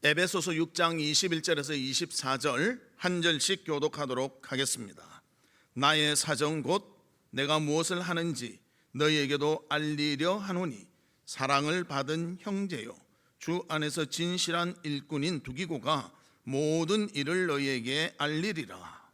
에베소서 6장 21절에서 24절 한 절씩 교독하도록 하겠습니다. 나의 사정 곧 내가 무엇을 하는지 너희에게도 알리려 하노니 사랑을 받은 형제요 주 안에서 진실한 일꾼인 두기고가 모든 일을 너희에게 알리리라.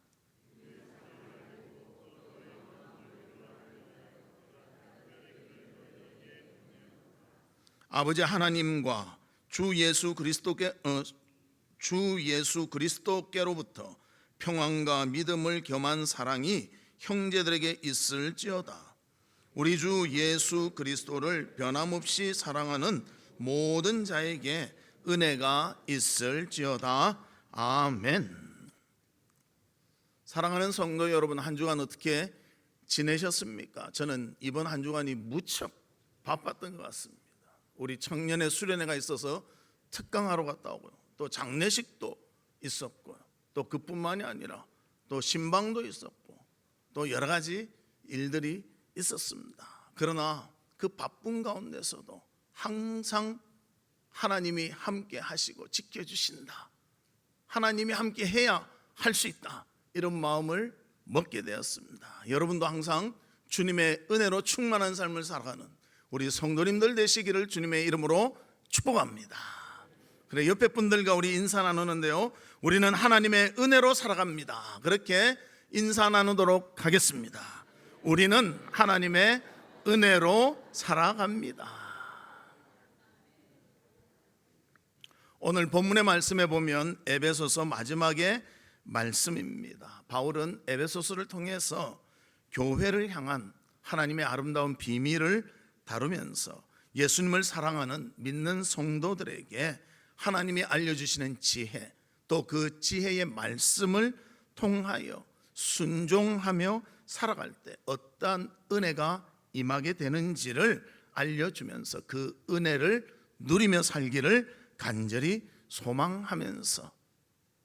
아버지 하나님과 주 예수 그리스도께로부터 평안과 믿음을 겸한 사랑이 형제들에게 있을지어다. 우리 주 예수 그리스도를 변함없이 사랑하는 모든 자에게 은혜가 있을지어다. 아멘. 사랑하는 성도 여러분, 한 주간 어떻게 지내셨습니까? 저는 이번 한 주간이 무척 바빴던 것 같습니다. 우리 청년의 수련회가 있어서 특강하러 갔다 오고요, 또 장례식도 있었고요, 또 그뿐만이 아니라 또 신방도 있었고 또 여러 가지 일들이 있었습니다. 그러나 그 바쁜 가운데서도 항상 하나님이 함께 하시고 지켜주신다, 하나님이 함께 해야 할 수 있다, 이런 마음을 먹게 되었습니다. 여러분도 항상 주님의 은혜로 충만한 삶을 살아가는 우리 성도님들 되시기를 주님의 이름으로 축복합니다. 그래, 옆에 분들과 우리 인사 나누는데요, 우리는 하나님의 은혜로 살아갑니다. 그렇게 인사 나누도록 하겠습니다. 우리는 하나님의 은혜로 살아갑니다. 오늘 본문의 말씀에 보면 에베소서 마지막의 말씀입니다. 바울은 에베소서를 통해서 교회를 향한 하나님의 아름다운 비밀을 다루면서 예수님을 사랑하는 믿는 성도들에게 하나님이 알려주시는 지혜, 또 그 지혜의 말씀을 통하여 순종하며 살아갈 때 어떠한 은혜가 임하게 되는지를 알려주면서 그 은혜를 누리며 살기를 간절히 소망하면서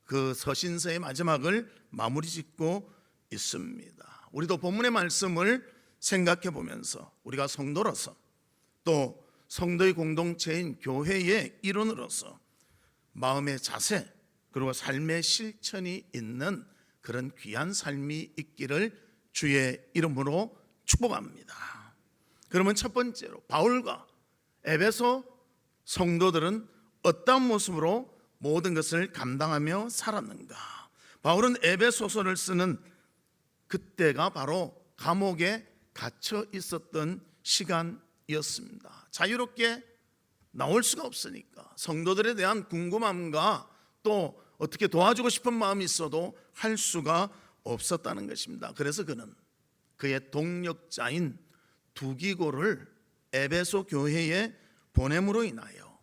그 서신서의 마지막을 마무리 짓고 있습니다. 우리도 본문의 말씀을 생각해 보면서 우리가 성도로서 또 성도의 공동체인 교회의 일원으로서 마음의 자세 그리고 삶의 실천이 있는 그런 귀한 삶이 있기를 주의 이름으로 축복합니다. 그러면 첫 번째로 바울과 에베소 성도들은 어떤 모습으로 모든 것을 감당하며 살았는가? 바울은 에베소서를 쓰는 그때가 바로 감옥에 갇혀 있었던 시간이었습니다. 자유롭게 나올 수가 없으니까 성도들에 대한 궁금함과 또 어떻게 도와주고 싶은 마음이 있어도 할 수가 없었다는 것입니다. 그래서 그는 그의 동력자인 두기고를 에베소 교회에 보냄으로 인하여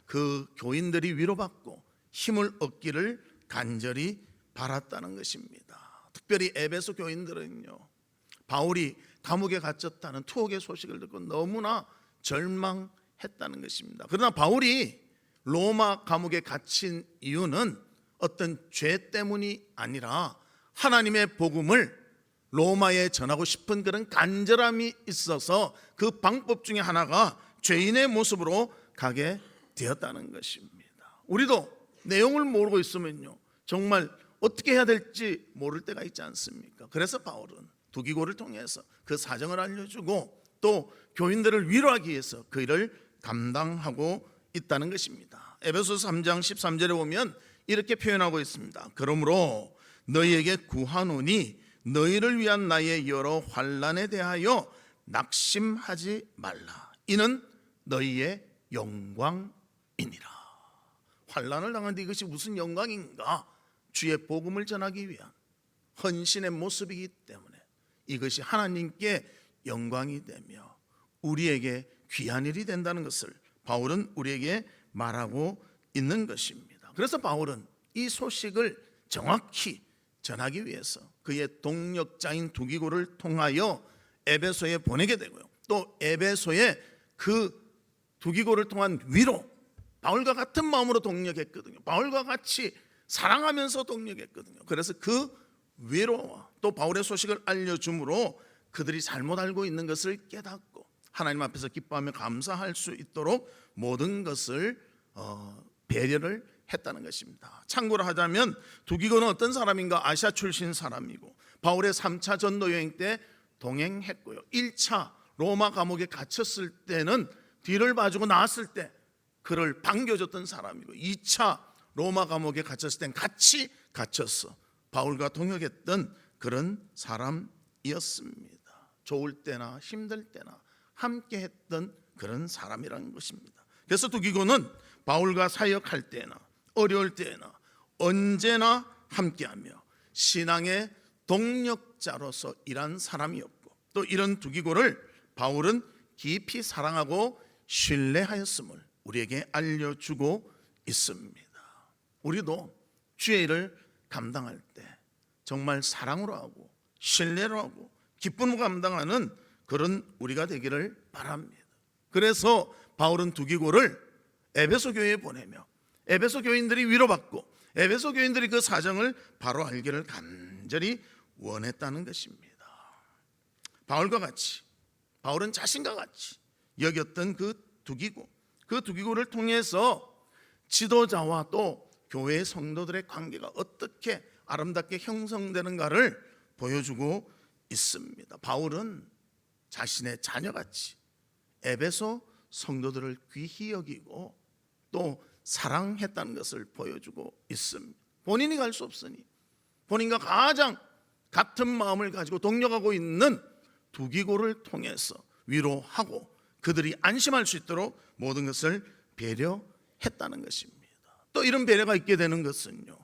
그 교인들이 위로받고 힘을 얻기를 간절히 바랐다는 것입니다. 특별히 에베소 교인들은요, 바울이 감옥에 갇혔다는 투옥의 소식을 듣고 너무나 절망했다는 것입니다. 그러나 바울이 로마 감옥에 갇힌 이유는 어떤 죄 때문이 아니라 하나님의 복음을 로마에 전하고 싶은 그런 간절함이 있어서 그 방법 중에 하나가 죄인의 모습으로 가게 되었다는 것입니다. 우리도 내용을 모르고 있으면요, 정말 어떻게 해야 될지 모를 때가 있지 않습니까? 그래서 바울은 두기고를 통해서 그 사정을 알려주고 또 교인들을 위로하기 위해서 그 일을 감당하고 있다는 것입니다. 에베소서 3장 13절에 보면 이렇게 표현하고 있습니다. 그러므로 너희에게 구하노니 너희를 위한 나의 여러 환난에 대하여 낙심하지 말라. 이는 너희의 영광이니라. 환난을 당하는데 이것이 무슨 영광인가? 주의 복음을 전하기 위한 헌신의 모습이기 때문에 이것이 하나님께 영광이 되며 우리에게 귀한 일이 된다는 것을 바울은 우리에게 말하고 있는 것입니다. 그래서 바울은 이 소식을 정확히 전하기 위해서 그의 동력자인 두기고를 통하여 에베소에 보내게 되고요, 또 에베소에 그 두기고를 통한 위로, 바울과 같은 마음으로 동력했거든요. 바울과 같이 사랑하면서 동력했거든요. 그래서 그 위로와 또 바울의 소식을 알려줌으로 그들이 잘못 알고 있는 것을 깨닫고 하나님 앞에서 기뻐하며 감사할 수 있도록 모든 것을 배려를 했다는 것입니다. 참고로 하자면 두기고는 어떤 사람인가? 아시아 출신 사람이고 바울의 3차 전도 여행 때 동행했고요. 1차 로마 감옥에 갇혔을 때는 뒤를 봐주고 나왔을 때 그를 반겨줬던 사람이고 2차 로마 감옥에 갇혔을 땐 같이 갇혔어 바울과 동역했던 그런 사람이었습니다. 좋을 때나 힘들 때나 함께 했던 그런 사람이라는 것입니다. 그래서 두기고는 바울과 사역할 때나 어려울 때나 언제나 함께하며 신앙의 동력자로서 일한 사람이었고 또 이런 두기고를 바울은 깊이 사랑하고 신뢰하였음을 우리에게 알려주고 있습니다. 우리도 주의 일을 감당할 때 정말 사랑으로 하고 신뢰로 하고 기쁨으로 감당하는 그런 우리가 되기를 바랍니다. 그래서 바울은 두기고를 에베소 교회에 보내며 에베소 교인들이 위로받고 에베소 교인들이 그 사정을 바로 알기를 간절히 원했다는 것입니다. 바울과 같이 바울은 자신과 같이 여겼던 그 두기고를 통해서 지도자와 또 교회 성도들의 관계가 어떻게 아름답게 형성되는가를 보여주고 있습니다. 바울은 자신의 자녀같이 에베소 성도들을 귀히 여기고 또 사랑했다는 것을 보여주고 있습니다. 본인이 갈 수 없으니 본인과 가장 같은 마음을 가지고 동력하고 있는 두기고를 통해서 위로하고 그들이 안심할 수 있도록 모든 것을 배려했다는 것입니다. 또 이런 배려가 있게 되는 것은요,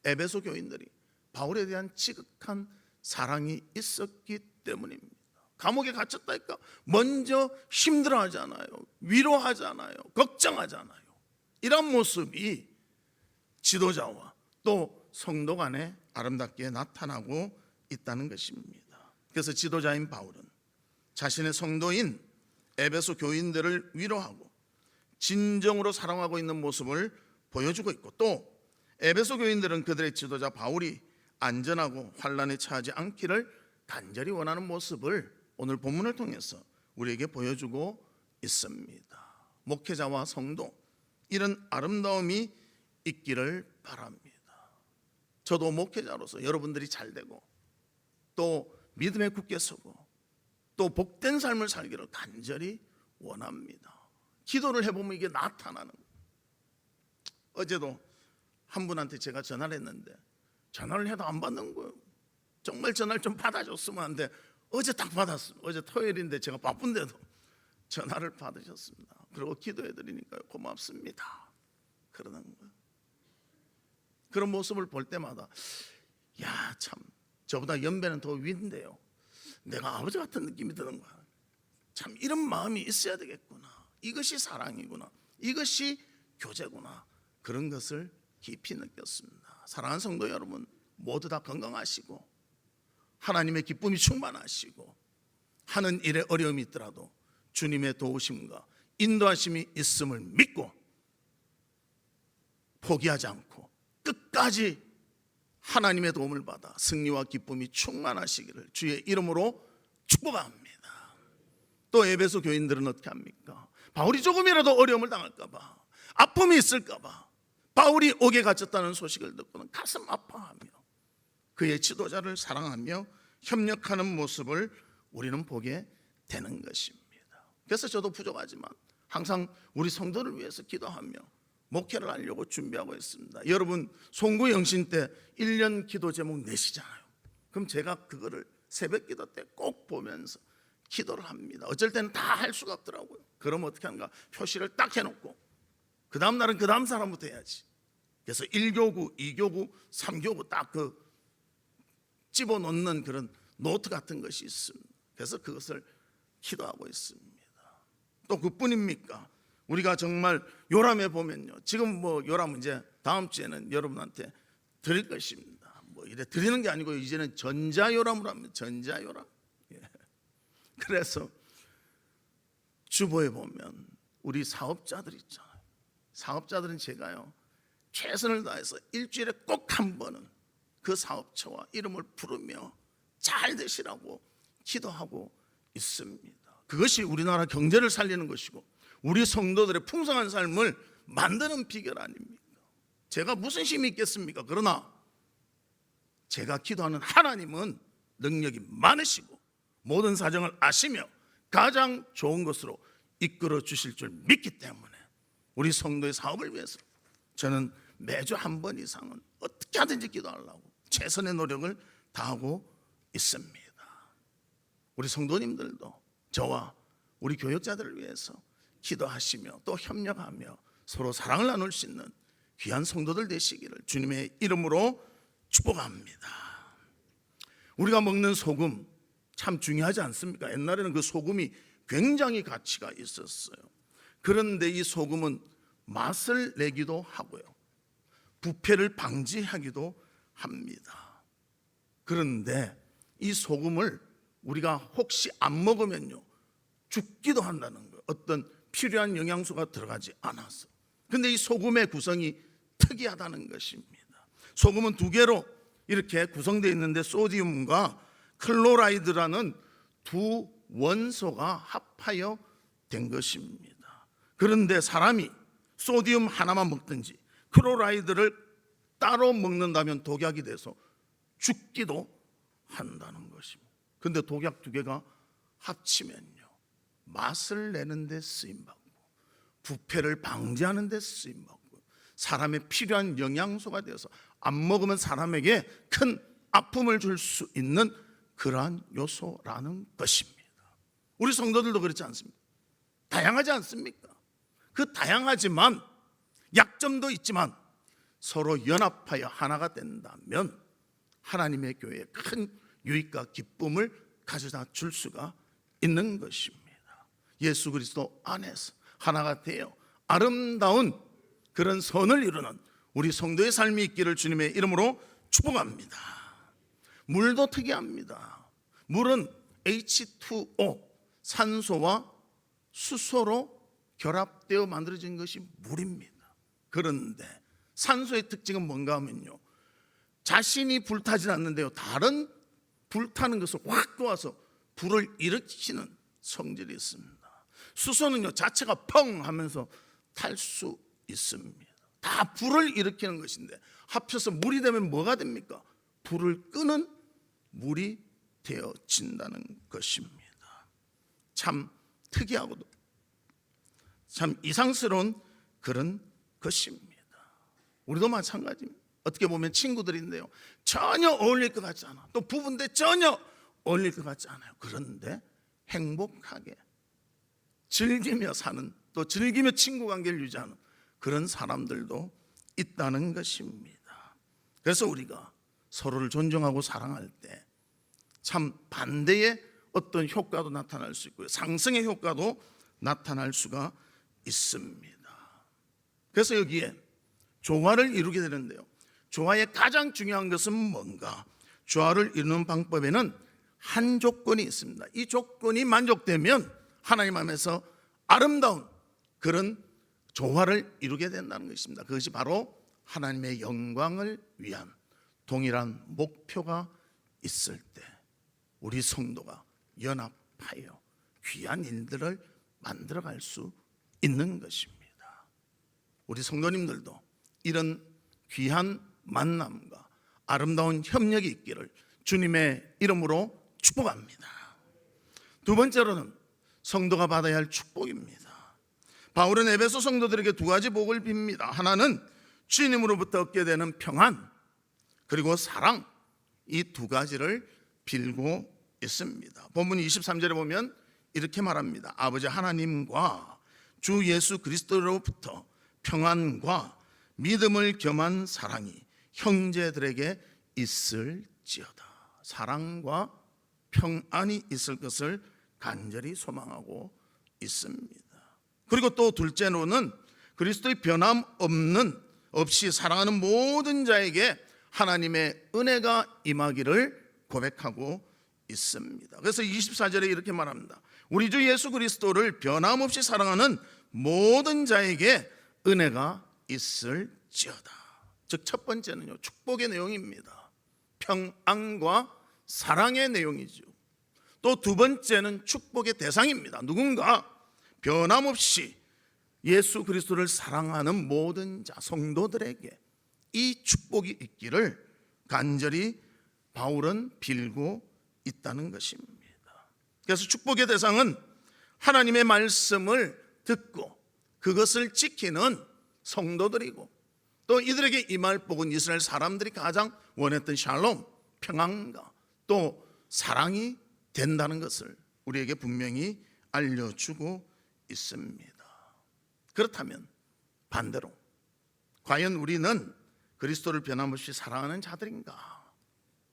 에베소 교인들이 바울에 대한 지극한 사랑이 있었기 때문입니다. 감옥에 갇혔다니까 먼저 힘들어하잖아요. 위로하잖아요. 걱정하잖아요. 이런 모습이 지도자와 또 성도 간에 아름답게 나타나고 있다는 것입니다. 그래서 지도자인 바울은 자신의 성도인 에베소 교인들을 위로하고 진정으로 사랑하고 있는 모습을 보여주고 있고 또 에베소 교인들은 그들의 지도자 바울이 안전하고 환난에 처하지 않기를 간절히 원하는 모습을 오늘 본문을 통해서 우리에게 보여주고 있습니다. 목회자와 성도 이런 아름다움이 있기를 바랍니다. 저도 목회자로서 여러분들이 잘 되고 또 믿음에 굳게 서고 또 복된 삶을 살기를 간절히 원합니다. 기도를 해보면 이게 나타나는 거예요. 어제도 한 분한테 제가 전화를 했는데 전화를 해도 안 받는 거예요. 정말 전화를 좀 받아줬으면 하는데 어제 딱 받았어요. 어제 토요일인데 제가 바쁜데도 전화를 받으셨습니다. 그리고 기도해드리니까 고맙습니다 그러는 거예요. 그런 모습을 볼 때마다 야, 참 저보다 연배는 더 위인데요 내가 아버지 같은 느낌이 드는 거야. 참 이런 마음이 있어야 되겠구나. 이것이 사랑이구나. 이것이 교제구나. 그런 것을 깊이 느꼈습니다. 사랑하는 성도 여러분 모두 다 건강하시고 하나님의 기쁨이 충만하시고 하는 일에 어려움이 있더라도 주님의 도우심과 인도하심이 있음을 믿고 포기하지 않고 끝까지 하나님의 도움을 받아 승리와 기쁨이 충만하시기를 주의 이름으로 축복합니다. 또 에베소 교인들은 어떻게 합니까? 바울이 조금이라도 어려움을 당할까 봐 아픔이 있을까 봐 바울이 옥에 갇혔다는 소식을 듣고는 가슴 아파하며 그의 지도자를 사랑하며 협력하는 모습을 우리는 보게 되는 것입니다. 그래서 저도 부족하지만 항상 우리 성도를 위해서 기도하며 목회를 하려고 준비하고 있습니다. 여러분 송구 영신 때 1년 기도 제목 내시잖아요. 그럼 제가 그거를 새벽 기도 때 꼭 보면서 기도를 합니다. 어쩔 때는 다 할 수가 없더라고요. 그럼 어떻게 하는가? 표시를 딱 해놓고 그 다음 날은 그 다음 사람부터 해야지. 그래서 1교구, 2교구, 3교구 딱 그 집어넣는 그런 노트 같은 것이 있습니다. 그래서 그것을 기도하고 있습니다. 또 그뿐입니까? 우리가 정말 요람에 보면요. 지금 뭐 요람 이제 다음 주에는 여러분한테 드릴 것입니다. 뭐 이래 드리는 게 아니고 이제는 전자요람으로 합니다. 전자요람. 예. 그래서 주보에 보면 우리 사업자들 있잖아요. 사업자들은 제가요 최선을 다해서 일주일에 꼭 한 번은 그 사업처와 이름을 부르며 잘 되시라고 기도하고 있습니다. 그것이 우리나라 경제를 살리는 것이고 우리 성도들의 풍성한 삶을 만드는 비결 아닙니까? 제가 무슨 힘이 있겠습니까? 그러나 제가 기도하는 하나님은 능력이 많으시고 모든 사정을 아시며 가장 좋은 것으로 이끌어 주실 줄 믿기 때문에 우리 성도의 사업을 위해서 저는 매주 한 번 이상은 어떻게 하든지 기도하려고 최선의 노력을 다하고 있습니다. 우리 성도님들도 저와 우리 교역자들을 위해서 기도하시며 또 협력하며 서로 사랑을 나눌 수 있는 귀한 성도들 되시기를 주님의 이름으로 축복합니다. 우리가 먹는 소금 참 중요하지 않습니까? 옛날에는 그 소금이 굉장히 가치가 있었어요. 그런데 이 소금은 맛을 내기도 하고요, 부패를 방지하기도 합니다. 그런데 이 소금을 우리가 혹시 안 먹으면요 죽기도 한다는 거예요. 어떤 필요한 영양소가 들어가지 않아서. 그런데 이 소금의 구성이 특이하다는 것입니다. 소금은 두 개로 이렇게 구성되어 있는데 소디움과 클로라이드라는 두 원소가 합하여 된 것입니다. 그런데 사람이 소디움 하나만 먹든지 클로라이드를 따로 먹는다면 독약이 돼서 죽기도 한다는 것입니다. 그런데 독약 두 개가 합치면요 맛을 내는 데 쓰임받고 부패를 방지하는 데 쓰임받고 사람의 필요한 영양소가 되어서 안 먹으면 사람에게 큰 아픔을 줄 수 있는 그러한 요소라는 것입니다. 우리 성도들도 그렇지 않습니까? 다양하지 않습니까? 그 다양하지만 약점도 있지만 서로 연합하여 하나가 된다면 하나님의 교회에 큰 유익과 기쁨을 가져다 줄 수가 있는 것입니다. 예수 그리스도 안에서 하나가 되어 아름다운 그런 선을 이루는 우리 성도의 삶이 있기를 주님의 이름으로 축복합니다. 물도 특이합니다. 물은 H2O, 산소와 수소로 결합되어 만들어진 것이 물입니다. 그런데 산소의 특징은 뭔가 하면요 자신이 불타지 않는데요 다른 불타는 것을 확 도와서 불을 일으키는 성질이 있습니다. 수소는요 자체가 펑 하면서 탈 수 있습니다. 다 불을 일으키는 것인데 합쳐서 물이 되면 뭐가 됩니까? 불을 끄는 물이 되어진다는 것입니다. 참 특이하고도 참 이상스러운 그런 것입니다. 우리도 마찬가지입니다. 어떻게 보면 친구들인데요 전혀 어울릴 것 같지 않아, 또 부부인데 전혀 어울릴 것 같지 않아요. 그런데 행복하게 즐기며 사는, 또 즐기며 친구 관계를 유지하는 그런 사람들도 있다는 것입니다. 그래서 우리가 서로를 존중하고 사랑할 때 참 반대의 어떤 효과도 나타날 수 있고요 상승의 효과도 나타날 수가 있습니다. 그래서 여기에 조화를 이루게 되는데요 조화의 가장 중요한 것은 뭔가? 조화를 이루는 방법에는 한 조건이 있습니다. 이 조건이 만족되면 하나님 안에서 아름다운 그런 조화를 이루게 된다는 것입니다. 그것이 바로 하나님의 영광을 위한 동일한 목표가 있을 때 우리 성도가 연합하여 귀한 일들을 만들어갈 수 있는 것입니다. 우리 성도님들도 이런 귀한 만남과 아름다운 협력이 있기를 주님의 이름으로 축복합니다. 두 번째로는 성도가 받아야 할 축복입니다. 바울은 에베소 성도들에게 두 가지 복을 빕니다. 하나는 주님으로부터 얻게 되는 평안, 그리고 사랑, 이 두 가지를 빌고 있습니다. 본문 23절에 보면 이렇게 말합니다. 아버지 하나님과 주 예수 그리스도로부터 평안과 믿음을 겸한 사랑이 형제들에게 있을지어다. 사랑과 평안이 있을 것을 간절히 소망하고 있습니다. 그리고 또 둘째로는 그리스도의 변함없는 없이 사랑하는 모든 자에게 하나님의 은혜가 임하기를 고백하고 있습니다. 그래서 24절에 이렇게 말합니다. 우리 주 예수 그리스도를 변함없이 사랑하는 모든 자에게 은혜가 있을지어다. 즉 첫 번째는요 축복의 내용입니다. 평안과 사랑의 내용이죠. 또 두 번째는 축복의 대상입니다. 누군가 변함없이 예수 그리스도를 사랑하는 모든 자 성도들에게 이 축복이 있기를 간절히 바울은 빌고 있다는 것입니다. 그래서 축복의 대상은 하나님의 말씀을 듣고 그것을 지키는 성도들이고, 또 이들에게 임할 복은 이스라엘 사람들이 가장 원했던 샬롬, 평안과 또 사랑이 된다는 것을 우리에게 분명히 알려주고 있습니다. 그렇다면 반대로 과연 우리는 그리스도를 변함없이 사랑하는 자들인가?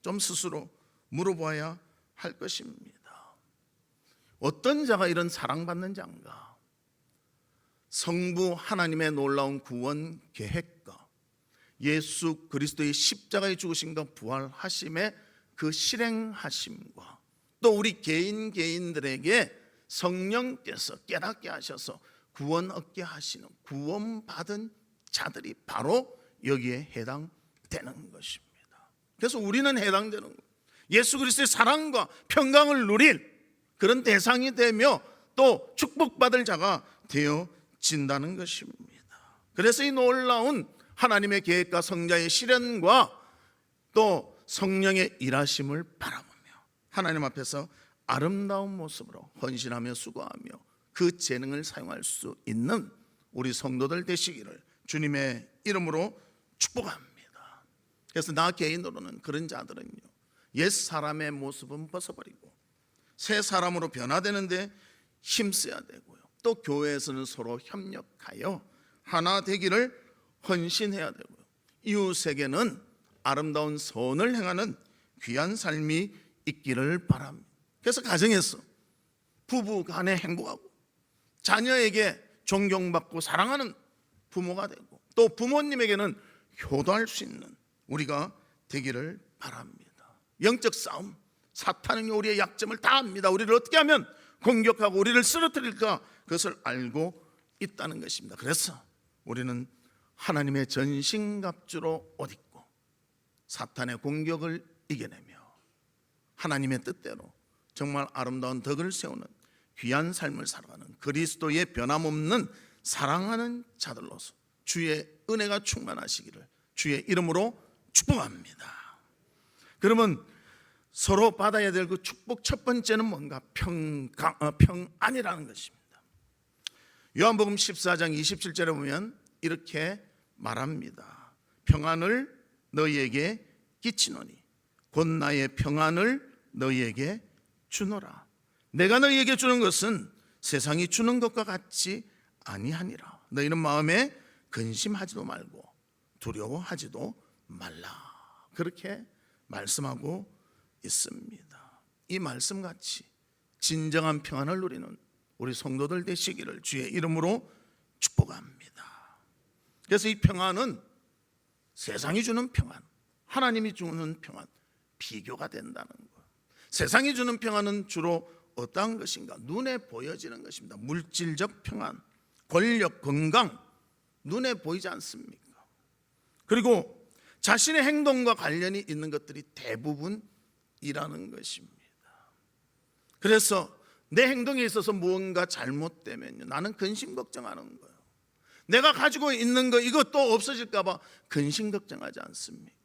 좀 스스로 물어봐야 할 것입니다. 어떤 자가 이런 사랑받는 자인가? 성부 하나님의 놀라운 구원 계획과 예수 그리스도의 십자가의 죽으심과 부활하심의 그 실행하심과 또 우리 개인들에게 성령께서 깨닫게 하셔서 구원 얻게 하시는 구원받은 자들이 바로 여기에 해당되는 것입니다. 그래서 우리는 해당되는 거예요. 예수 그리스도의 사랑과 평강을 누릴 그런 대상이 되며 또 축복받을 자가 되어진다는 것입니다. 그래서 이 놀라운 하나님의 계획과 성자의 실현과 또 성령의 일하심을 바라보며 하나님 앞에서 아름다운 모습으로 헌신하며 수고하며 그 재능을 사용할 수 있는 우리 성도들 되시기를 주님의 이름으로 축복합니다. 그래서 나 개인으로는 그런 자들은요, 옛 사람의 모습은 벗어버리고 새 사람으로 변화되는데 힘써야 되고요, 또 교회에서는 서로 협력하여 하나 되기를 헌신해야 되고요, 이웃에게는 아름다운 선을 행하는 귀한 삶이 있기를 바랍니다. 그래서 가정에서 부부 간에 행복하고 자녀에게 존경받고 사랑하는 부모가 되고 또 부모님에게는 효도할 수 있는 우리가 되기를 바랍니다. 영적 싸움, 사탄은 우리의 약점을 다 압니다. 우리를 어떻게 하면 공격하고 우리를 쓰러뜨릴까, 그것을 알고 있다는 것입니다. 그래서 우리는 하나님의 전신갑주로 옷 입고 사탄의 공격을 이겨내며 하나님의 뜻대로 정말 아름다운 덕을 세우는 귀한 삶을 살아가는 그리스도의 변함없는 사랑하는 자들로서 주의 은혜가 충만하시기를 주의 이름으로 축복합니다. 그러면 서로 받아야 될 그 축복 첫 번째는 뭔가? 평안이라는 것입니다. 요한복음 14장 27절에 보면 이렇게 말합니다. 평안을 너희에게 끼치노니 곧 나의 평안을 너희에게 주노라. 내가 너희에게 주는 것은 세상이 주는 것과 같지 아니하니라. 너희는 마음에 근심하지도 말고 두려워하지도 말라. 그렇게 말씀하고 있습니다. 이 말씀같이 진정한 평안을 누리는 우리 성도들 되시기를 주의 이름으로 축복합니다. 그래서 이 평안은 세상이 주는 평안, 하나님이 주는 평안, 비교가 된다는 것. 세상이 주는 평안은 주로 어떠한 것인가? 눈에 보여지는 것입니다. 물질적 평안, 권력, 건강, 눈에 보이지 않습니까? 그리고 자신의 행동과 관련이 있는 것들이 대부분이라는 것입니다. 그래서 내 행동에 있어서 무언가 잘못되면요, 나는 근심 걱정하는 거예요. 내가 가지고 있는 거 이것도 없어질까 봐 근심 걱정하지 않습니까?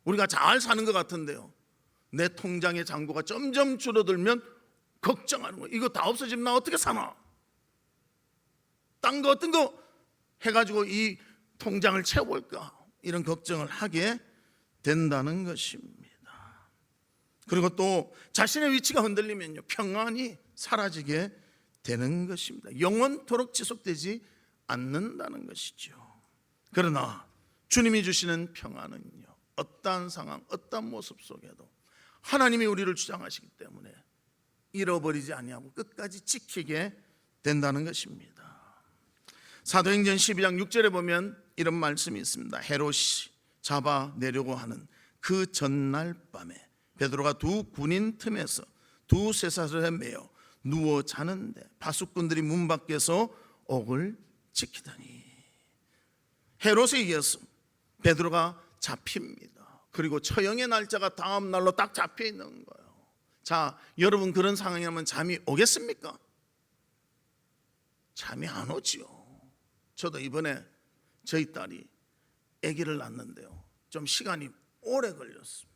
우리가 잘 사는 것 같은데요, 내 통장의 잔고가 점점 줄어들면 걱정하는 거예요. 이거 다 없어지면 나 어떻게 사나? 딴 거 어떤 거 해가지고 이 통장을 채워볼까? 이런 걱정을 하게 된다는 것입니다. 그리고 또 자신의 위치가 흔들리면요, 평안이 사라지게 되는 것입니다. 영원토록 지속되지 않는다는 것이죠. 그러나 주님이 주시는 평안은요, 어떠한 상황, 어떠한 모습 속에도 하나님이 우리를 주장하시기 때문에 잃어버리지 아니하고 끝까지 지키게 된다는 것입니다. 사도행전 12장 6절에 보면 이런 말씀이 있습니다. 헤롯이 잡아내려고 하는 그 전날 밤에 베드로가 두 군인 틈에서 두 쇠사슬에 매여 누워 자는데 파수꾼들이 문 밖에서 옥을 지키더니, 헤롯에 의해서 베드로가 잡힙니다. 그리고 처형의 날짜가 다음 날로 딱 잡혀 있는 거예요. 자, 여러분 그런 상황이라면 잠이 오겠습니까? 잠이 안 오지요. 저도 이번에 저희 딸이 아기를 낳는데요, 좀 시간이 오래 걸렸습니다.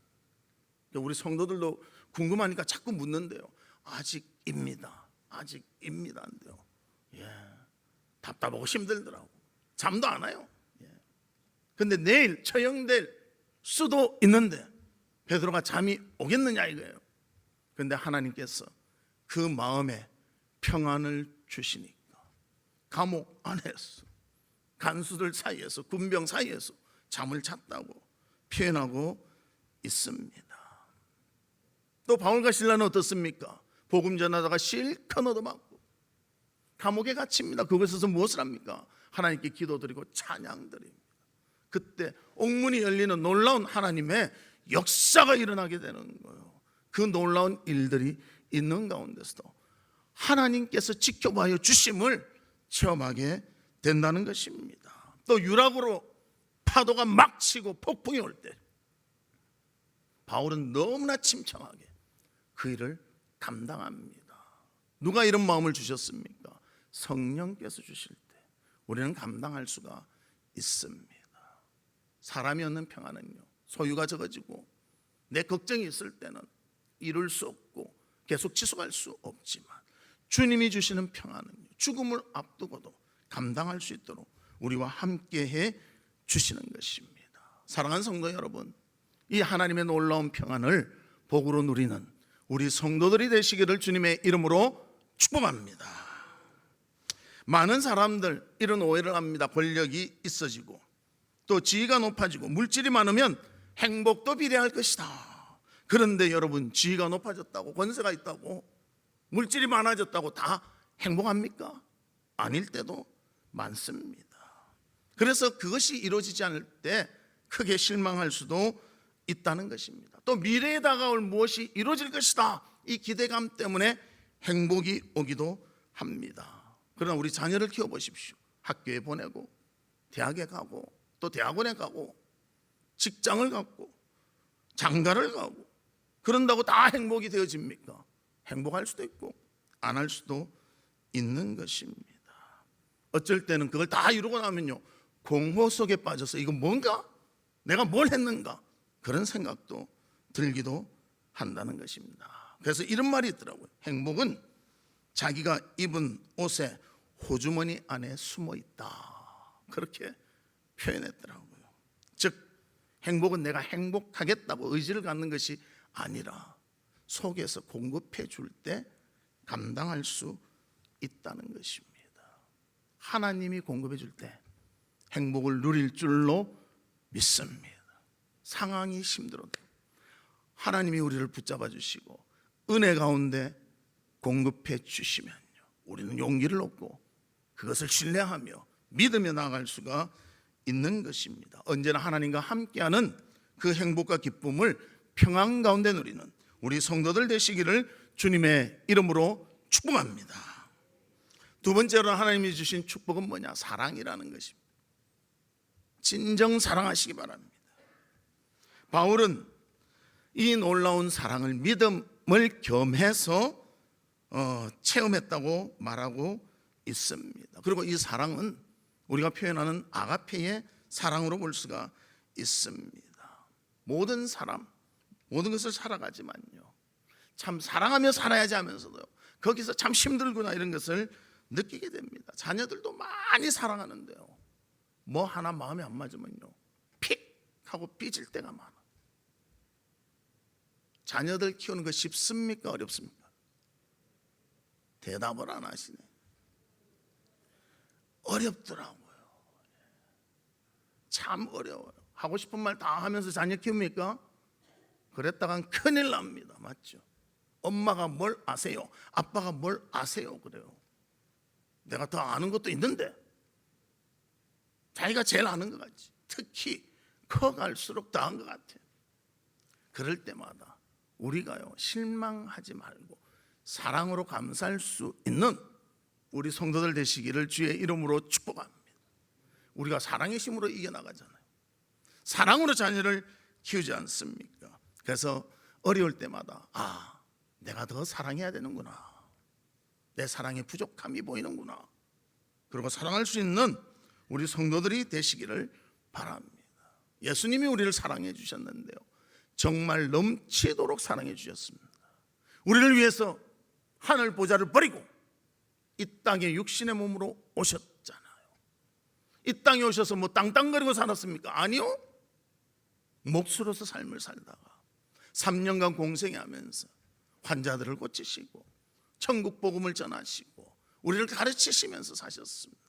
우리 성도들도 궁금하니까 자꾸 묻는데요, 아직입니다, 아직입니다 한대요. 답답하고 힘들더라고. 잠도 안 와요. 근데 내일 처형될 수도 있는데 베드로가 잠이 오겠느냐 이거예요. 근데 하나님께서 그 마음에 평안을 주시니까 감옥 안에서, 간수들 사이에서, 군병 사이에서 잠을 잤다고 표현하고 있습니다. 또 바울과 실라는 어떻습니까? 복음 전하다가 실컷 얻어맞고 감옥에 갇힙니다. 그곳에서 무엇을 합니까? 하나님께 기도드리고 찬양드립니다. 그때 옥문이 열리는 놀라운 하나님의 역사가 일어나게 되는 거예요. 그 놀라운 일들이 있는 가운데서도 하나님께서 지켜봐요 주심을 체험하게 된다는 것입니다. 또 유락으로 파도가 막 치고 폭풍이 올 때 바울은 너무나 침착하게 그 일을 감당합니다. 누가 이런 마음을 주셨습니까? 성령께서 주실 때 우리는 감당할 수가 있습니다. 사람이 얻는 평안은요, 소유가 적어지고 내 걱정이 있을 때는 이룰 수 없고 계속 지속할 수 없지만 주님이 주시는 평안은요, 죽음을 앞두고도 감당할 수 있도록 우리와 함께해 주시는 것입니다. 사랑하는 성도 여러분, 이 하나님의 놀라운 평안을 복으로 누리는 우리 성도들이 되시기를 주님의 이름으로 축복합니다. 많은 사람들 이런 오해를 합니다. 권력이 있어지고 또 지위가 높아지고 물질이 많으면 행복도 비례할 것이다. 그런데 여러분, 지위가 높아졌다고, 권세가 있다고, 물질이 많아졌다고 다 행복합니까? 아닐 때도 많습니다. 그래서 그것이 이루어지지 않을 때 크게 실망할 수도 있다는 것입니다. 또 미래에 다가올 무엇이 이루어질 것이다, 이 기대감 때문에 행복이 오기도 합니다. 그러나 우리 자녀를 키워보십시오. 학교에 보내고 대학에 가고 또 대학원에 가고 직장을 갖고 장가를 가고 그런다고 다 행복이 되어집니까? 행복할 수도 있고 안 할 수도 있는 것입니다. 어쩔 때는 그걸 다 이루고 나면요, 공허 속에 빠져서 이거 뭔가? 내가 뭘 했는가? 그런 생각도 들기도 한다는 것입니다. 그래서 이런 말이 있더라고요. 행복은 자기가 입은 옷의 호주머니 안에 숨어 있다. 그렇게 표현했더라고요. 즉 행복은 내가 행복하겠다고 의지를 갖는 것이 아니라 속에서 공급해 줄 때 감당할 수 있다는 것입니다. 하나님이 공급해 줄 때 행복을 누릴 줄로 믿습니다. 상황이 힘들어도 하나님이 우리를 붙잡아 주시고 은혜 가운데 공급해 주시면요, 우리는 용기를 얻고 그것을 신뢰하며 믿으며 나아갈 수가 있는 것입니다. 언제나 하나님과 함께하는 그 행복과 기쁨을 평안 가운데 누리는 우리 성도들 되시기를 주님의 이름으로 축복합니다. 두 번째로 하나님이 주신 축복은 뭐냐? 사랑이라는 것입니다. 진정 사랑하시기 바랍니다. 바울은 이 놀라운 사랑을 믿음을 겸해서 체험했다고 말하고 있습니다. 그리고 이 사랑은 우리가 표현하는 아가페의 사랑으로 볼 수가 있습니다. 모든 사람, 모든 것을 살아가지만요, 참 사랑하며 살아야지 하면서도 거기서 참 힘들구나 이런 것을 느끼게 됩니다. 자녀들도 많이 사랑하는데요, 뭐 하나 마음에 안 맞으면요 픽 하고 삐질 때가 많아. 자녀들 키우는 거 쉽습니까? 어렵습니까? 대답을 안 하시네. 어렵더라고요. 참 어려워요. 하고 싶은 말 다 하면서 자녀 키웁니까? 그랬다간 큰일 납니다. 맞죠? 엄마가 뭘 아세요? 아빠가 뭘 아세요? 그래요. 내가 더 아는 것도 있는데 자기가 제일 아는 것 같지. 특히 커갈수록 더 한 것 같아요. 그럴 때마다 우리가요, 실망하지 말고 사랑으로 감사할 수 있는 우리 성도들 되시기를 주의 이름으로 축복합니다. 우리가 사랑의 힘으로 이겨나가잖아요. 사랑으로 자녀를 키우지 않습니까? 그래서 어려울 때마다 내가 더 사랑해야 되는구나, 내 사랑의 부족함이 보이는구나, 그리고 사랑할 수 있는 우리 성도들이 되시기를 바랍니다. 예수님이 우리를 사랑해 주셨는데요, 정말 넘치도록 사랑해 주셨습니다. 우리를 위해서 하늘 보좌를 버리고 이 땅에 육신의 몸으로 오셨잖아요. 이 땅에 오셔서 뭐 땅땅거리고 살았습니까? 아니요. 몫으로서 삶을 살다가 3년간 공생하면서 환자들을 고치시고 천국 복음을 전하시고 우리를 가르치시면서 사셨습니다.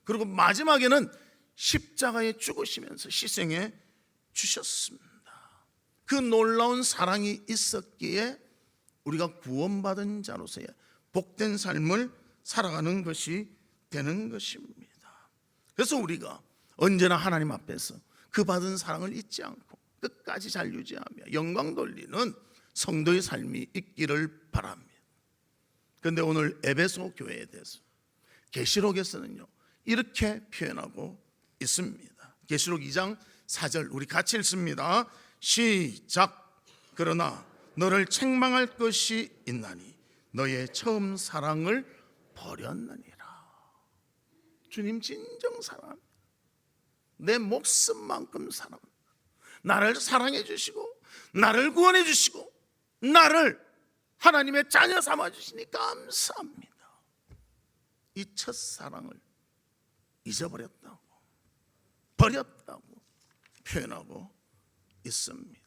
그리고 마지막에는 십자가에 죽으시면서 희생해 주셨습니다. 그 놀라운 사랑이 있었기에 우리가 구원받은 자로서의 복된 삶을 살아가는 것이 되는 것입니다. 그래서 우리가 언제나 하나님 앞에서 그 받은 사랑을 잊지 않고 끝까지 잘 유지하며 영광 돌리는 성도의 삶이 있기를 바랍니다. 그런데 오늘 에베소 교회에 대해서 계시록에서는요 이렇게 표현하고 있습니다. 계시록 2장 4절 우리 같이 읽습니다. 시작. 그러나 너를 책망할 것이 있나니 너의 처음 사랑을 버렸느니라. 주님 진정 사랑합니다. 내 목숨만큼 사랑합니다. 나를 사랑해 주시고 나를 구원해 주시고 나를 하나님의 자녀 삼아 주시니 감사합니다. 이 첫사랑을 잊어버렸다고 버렸다고 표현하고 있습니다.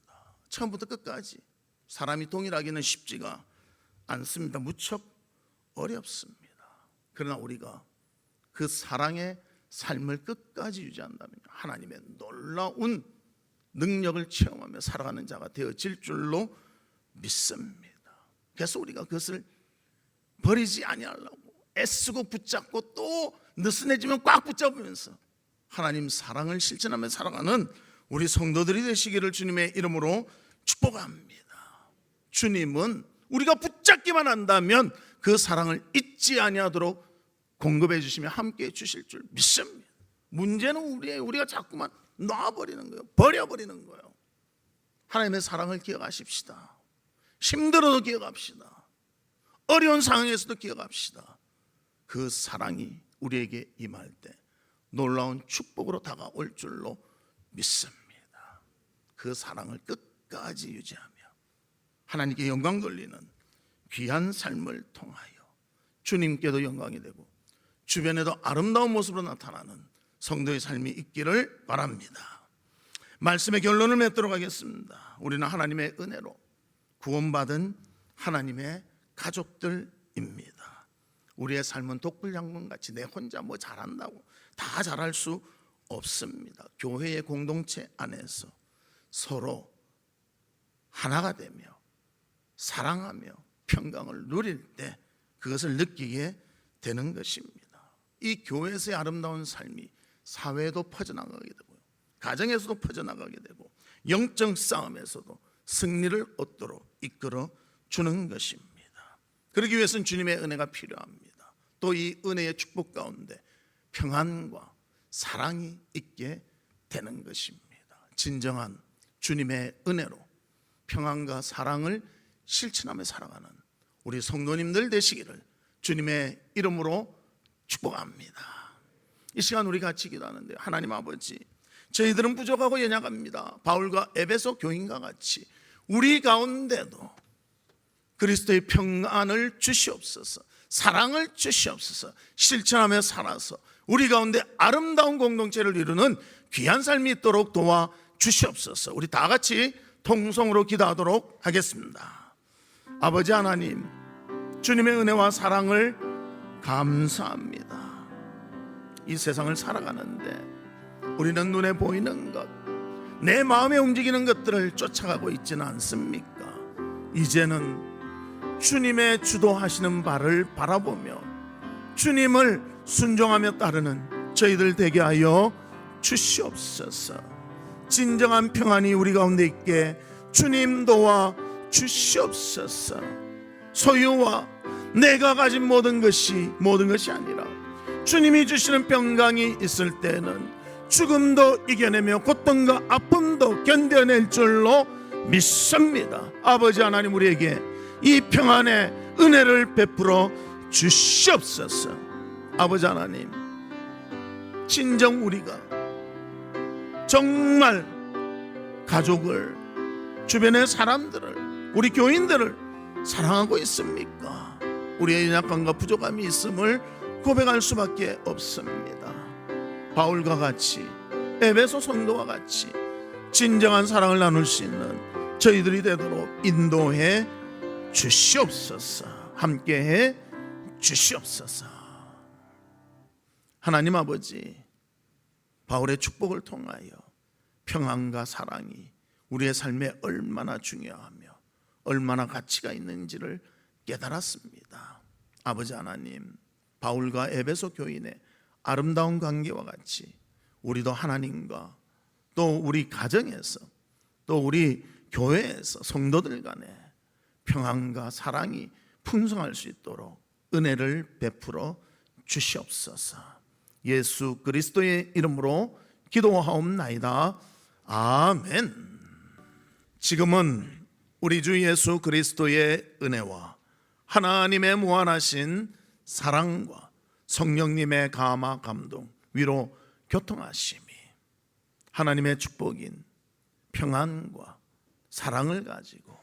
처음부터 끝까지 사람이 동일하기는 쉽지가 않습니다. 무척 어렵습니다. 그러나 우리가 그 사랑의 삶을 끝까지 유지한다면 하나님의 놀라운 능력을 체험하며 살아가는 자가 되어질 줄로 믿습니다. 그래서 우리가 그것을 버리지 아니하려고 애쓰고 붙잡고 또 느슨해지면 꽉 붙잡으면서 하나님 사랑을 실천하며 살아가는 우리 성도들이 되시기를 주님의 이름으로 축복합니다. 주님은 우리가 붙잡기만 한다면 그 사랑을 잊지 아니하도록 공급해 주시며 함께해 주실 줄 믿습니다. 문제는 우리가 자꾸만 놔버리는 거예요. 버려버리는 거예요. 하나님의 사랑을 기억하십시다. 힘들어도 기억합시다. 어려운 상황에서도 기억합시다. 그 사랑이 우리에게 임할 때 놀라운 축복으로 다가올 줄로 믿습니다. 그 사랑을 끝까지 유지하며 하나님께 영광 돌리는 귀한 삶을 통하여 주님께도 영광이 되고 주변에도 아름다운 모습으로 나타나는 성도의 삶이 있기를 바랍니다. 말씀의 결론을 맺도록 하겠습니다. 우리는 하나님의 은혜로 구원받은 하나님의 가족들입니다. 우리의 삶은 독불장군같이 내 혼자 뭐 잘한다고 다 잘할 수 없습니다. 교회의 공동체 안에서 서로 하나가 되며 사랑하며 평강을 누릴 때 그것을 느끼게 되는 것입니다. 이 교회에서의 아름다운 삶이 사회에도 퍼져나가게 되고요, 가정에서도 퍼져나가게 되고 영적 싸움에서도 승리를 얻도록 이끌어 주는 것입니다. 그러기 위해서는 주님의 은혜가 필요합니다. 또 이 은혜의 축복 가운데 평안과 사랑이 있게 되는 것입니다. 진정한 주님의 은혜로 평안과 사랑을 실천하며 살아가는 우리 성도님들 되시기를 주님의 이름으로 축복합니다. 이 시간 우리 같이 기도하는데, 하나님 아버지, 저희들은 부족하고 연약합니다. 바울과 에베소 교인과 같이 우리 가운데도 그리스도의 평안을 주시옵소서, 사랑을 주시옵소서, 실천하며 살아서 우리 가운데 아름다운 공동체를 이루는 귀한 삶이 있도록 도와 주시옵소서. 우리 다 같이 통성으로 기도하도록 하겠습니다. 아버지 하나님, 주님의 은혜와 사랑을 감사합니다. 이 세상을 살아가는데 우리는 눈에 보이는 것, 내 마음에 움직이는 것들을 쫓아가고 있지는 않습니까? 이제는 주님의 주도하시는 바를 바라보며 주님을 순종하며 따르는 저희들 되게 하여 주시옵소서. 진정한 평안이 우리 가운데 있게 주님 도와 주시옵소서. 소유와 내가 가진 모든 것이 아니라 주님이 주시는 평강이 있을 때는 죽음도 이겨내며 고통과 아픔도 견뎌낼 줄로 믿습니다. 아버지 하나님, 우리에게 이 평안의 은혜를 베풀어 주시옵소서. 아버지 하나님, 진정 우리가 정말 가족을, 주변의 사람들을, 우리 교인들을 사랑하고 있습니까? 우리의 연약함과 부족함이 있음을 고백할 수밖에 없습니다. 바울과 같이, 에베소 성도와 같이 진정한 사랑을 나눌 수 있는 저희들이 되도록 인도해 주시옵소서. 함께해 주시옵소서. 하나님 아버지, 바울의 축복을 통하여 평안과 사랑이 우리의 삶에 얼마나 중요하며 얼마나 가치가 있는지를 깨달았습니다. 아버지 하나님, 바울과 에베소 교인의 아름다운 관계와 같이 우리도 하나님과 또 우리 가정에서 또 우리 교회에서 성도들 간에 평안과 사랑이 풍성할 수 있도록 은혜를 베풀어 주시옵소서. 예수 그리스도의 이름으로 기도하옵나이다. 아멘. 지금은 우리 주 예수 그리스도의 은혜와 하나님의 무한하신 사랑과 성령님의 감화 감동 위로 교통하심이 하나님의 축복인 평안과 사랑을 가지고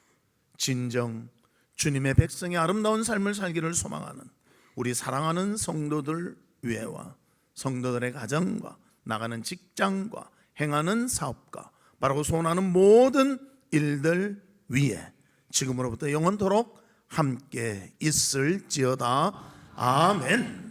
진정 주님의 백성의 아름다운 삶을 살기를 소망하는 우리 사랑하는 성도들 위에와 성도들의 가정과 나가는 직장과 행하는 사업과 바라고 소원하는 모든 일들 위에 지금으로부터 영원토록 함께 있을지어다. 아멘.